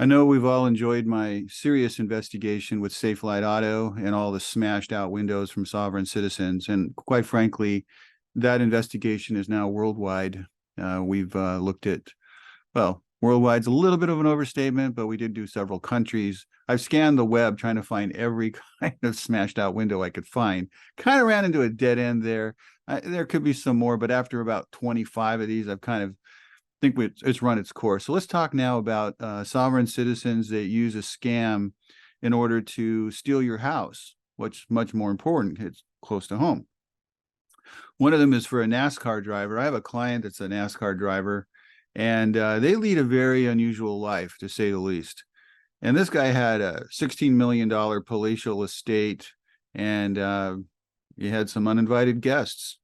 I know we've all enjoyed my serious investigation with Safelite Auto and all the smashed out windows from sovereign citizens. And quite frankly, that investigation is now worldwide. We've looked at, well, worldwide's a little bit of an overstatement, but we did do several countries. I've scanned the web trying to find every kind of smashed out window I could find. Kind of ran into a dead end there. There could be some more, but after about 25 of these, I've kind of it's run its course. So let's talk now about sovereign citizens that use a scam in order to steal your house, which much more important, it's close to home. One of them is for a NASCAR driver. I have a client that's a NASCAR driver, and they lead a very unusual life, to say the least. And this guy had a $16 million palatial estate, and he had some uninvited guests.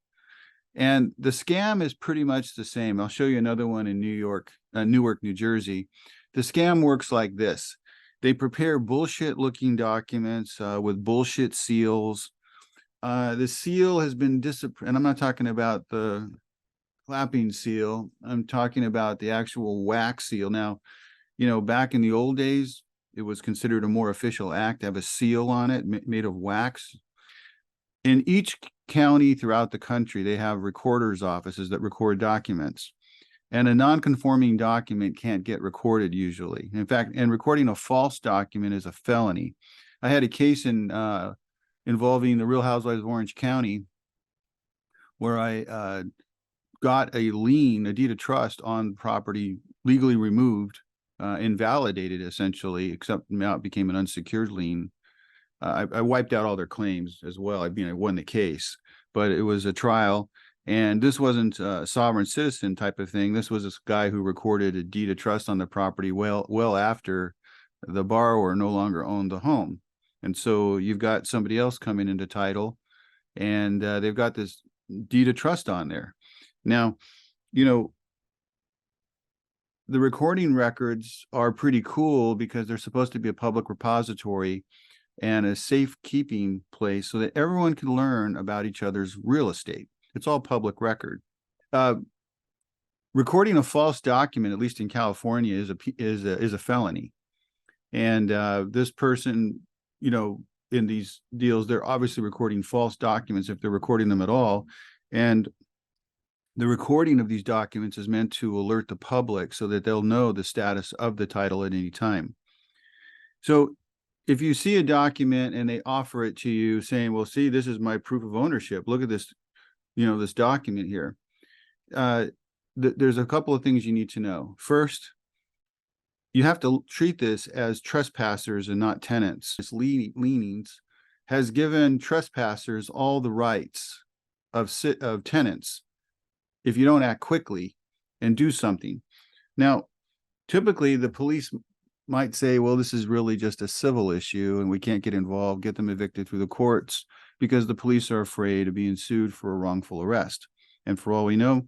And the scam is pretty much the same. I'll show you another one in Newark, New Jersey. The scam works like this. They prepare bullshit looking documents with bullshit seals. The seal has been disappeared, and I'm not talking about the clapping seal. I'm talking about the actual wax seal. Now, back in the old days, it was considered a more official act to have a seal on it made of wax. In each county throughout the country, they have recorders' offices that record documents. And a non-conforming document can't get recorded usually. In fact, and recording a false document is a felony. I had a case involving the Real Housewives of Orange County where I got a lien, a deed of trust on property legally removed, invalidated essentially, except now it became an unsecured lien. I wiped out all their claims as well. I won the case, but it was a trial. And this wasn't a sovereign citizen type of thing. This was this guy who recorded a deed of trust on the property well after the borrower no longer owned the home. And so you've got somebody else coming into title, and they've got this deed of trust on there. Now, the recording records are pretty cool because they're supposed to be a public repository and a safekeeping place so that everyone can learn about each other's real estate. It's all public record. Recording a false document, at least in California, is a felony. And this person, in these deals, they're obviously recording false documents if they're recording them at all. And the recording of these documents is meant to alert the public so that they'll know the status of the title at any time. So if you see a document and they offer it to you saying, well, see, this is my proof of ownership. Look at this, this document here. There's a couple of things you need to know. First, you have to treat this as trespassers and not tenants. This leanings has given trespassers all the rights of tenants if you don't act quickly and do something. Now, typically the police might say, well, this is really just a civil issue and we can't get involved, get them evicted through the courts because the police are afraid of being sued for a wrongful arrest. And for all we know,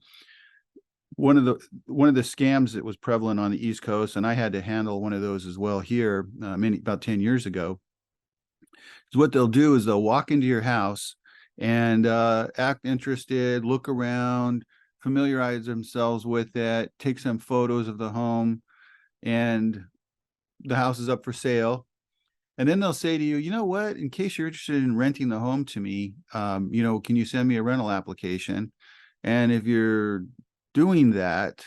one of the scams that was prevalent on the East Coast, and I had to handle one of those as well here about 10 years ago, is what they'll do is they'll walk into your house and act interested, look around, familiarize themselves with it, take some photos of the home, and the house is up for sale. And then they'll say to you, you know what, in case you're interested in renting the home to me, can you send me a rental application? And if you're doing that,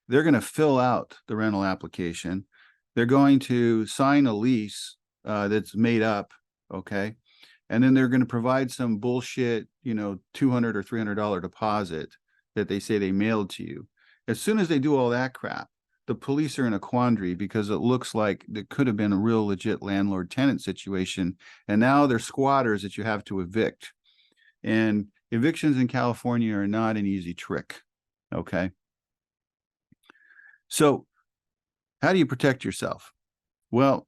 they're going to fill out the rental application. They're going to sign a lease that's made up. Okay. And then they're going to provide some bullshit, $200 or $300 deposit that they say they mailed to you. As soon as they do all that crap, the police are in a quandary because it looks like it could have been a real legit landlord-tenant situation. And now they're squatters that you have to evict. And evictions in California are not an easy trick. Okay. So how do you protect yourself? Well,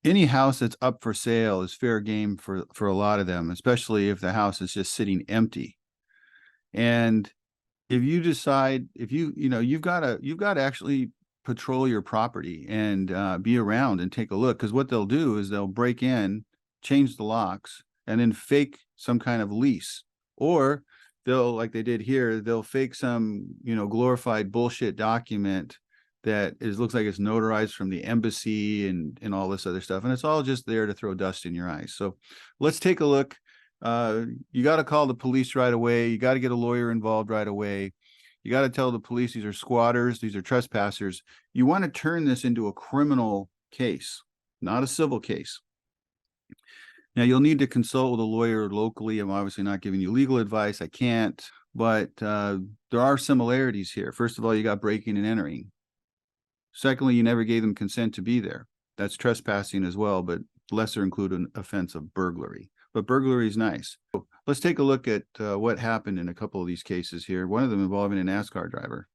any house that's up for sale is fair game for a lot of them, especially if the house is just sitting empty. And if you decide, you've got to actually patrol your property and be around and take a look, because what they'll do is they'll break in, change the locks, and then fake some kind of lease, or they'll, like they did here, they'll fake some glorified bullshit document that looks like it's notarized from the embassy and all this other stuff. And it's all just there to throw dust in your eyes. So let's take a look. You got to call the police right away. You got to get a lawyer involved right away. You got to tell the police these are squatters, these are trespassers. You want to turn this into a criminal case, not a civil case. Now, you'll need to consult with a lawyer locally. I'm obviously not giving you legal advice. I can't, but there are similarities here. First of all, you got breaking and entering. Secondly, you never gave them consent to be there. That's trespassing as well, but lesser included offense of burglary. But burglary is nice. So let's take a look at what happened in a couple of these cases here. One of them involving a NASCAR driver.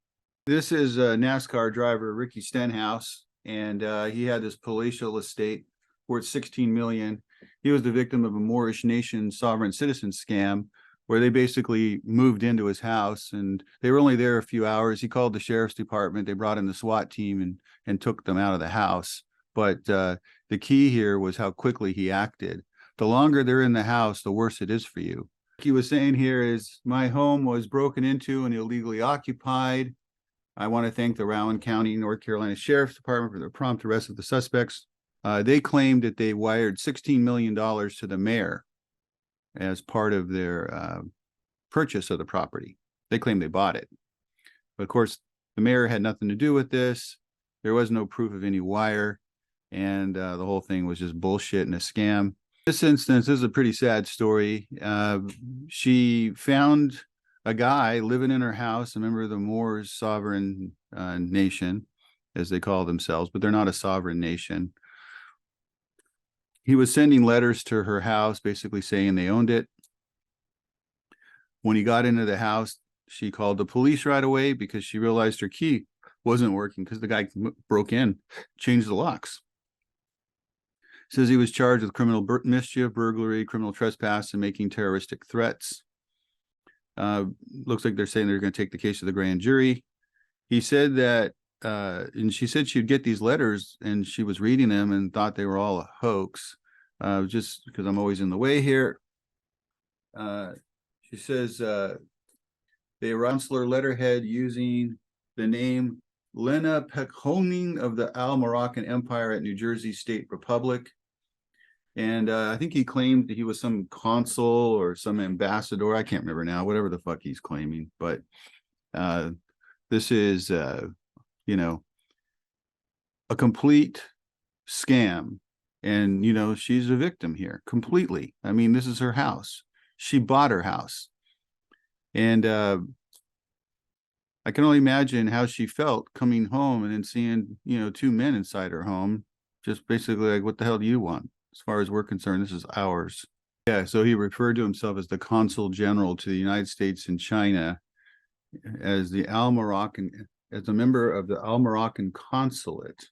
This is a NASCAR driver, Ricky Stenhouse, and he had this palatial estate worth $16 million. He was the victim of a Moorish nation sovereign citizen scam where they basically moved into his house and they were only there a few hours. He called the sheriff's department. They brought in the SWAT team and took them out of the house. But the key here was how quickly he acted. The longer they're in the house, the worse it is for you. What he was saying here is, my home was broken into and illegally occupied. I want to thank the Rowan County, North Carolina Sheriff's Department for their prompt arrest of the suspects. They claimed that they wired $16 million to the mayor as part of their purchase of the property. They claim they bought it. But of course, the mayor had nothing to do with this. There was no proof of any wire. And the whole thing was just bullshit and a scam. In this instance, this is a pretty sad story. She found a guy living in her house, a member of the Moors sovereign nation, as they call themselves, but they're not a sovereign nation. He was sending letters to her house, basically saying they owned it. When he got into the house, she called the police right away because she realized her key wasn't working because the guy broke in, changed the locks. Says he was charged with criminal mischief, burglary, criminal trespass, and making terroristic threats. Looks like they're saying they're going to take the case to the grand jury. He said that, and she said she'd get these letters and she was reading them and thought they were all a hoax, just because I'm always in the way here. She says they were consular letterhead using the name Lena Pekhoning of the Al Moroccan Empire at New Jersey State Republic. And I think he claimed that he was some consul or some ambassador. I can't remember now, whatever the fuck he's claiming. But this is, you know, a complete scam. And, you know, she's a victim here completely. I mean, this is her house. She bought her house. And I can only imagine how she felt coming home and then seeing, you know, two men inside her home, just basically like, what the hell do you want? As far as we're concerned, this is ours. Yeah, so he referred to himself as the consul general to the United States in China as the Al Moroccan, as a member of the Al Moroccan consulate.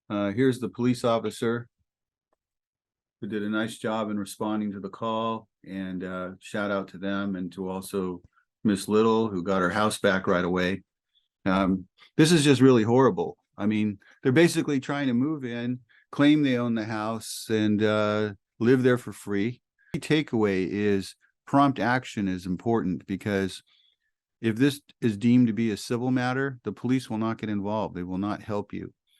Here's the police officer who did a nice job in responding to the call, and shout out to them, and to also Miss Little, who got her house back right away. This is just really horrible. I mean, they're basically trying to move in, claim they own the house, and live there for free. The takeaway is prompt action is important, because if this is deemed to be a civil matter, the police will not get involved. They will not help you.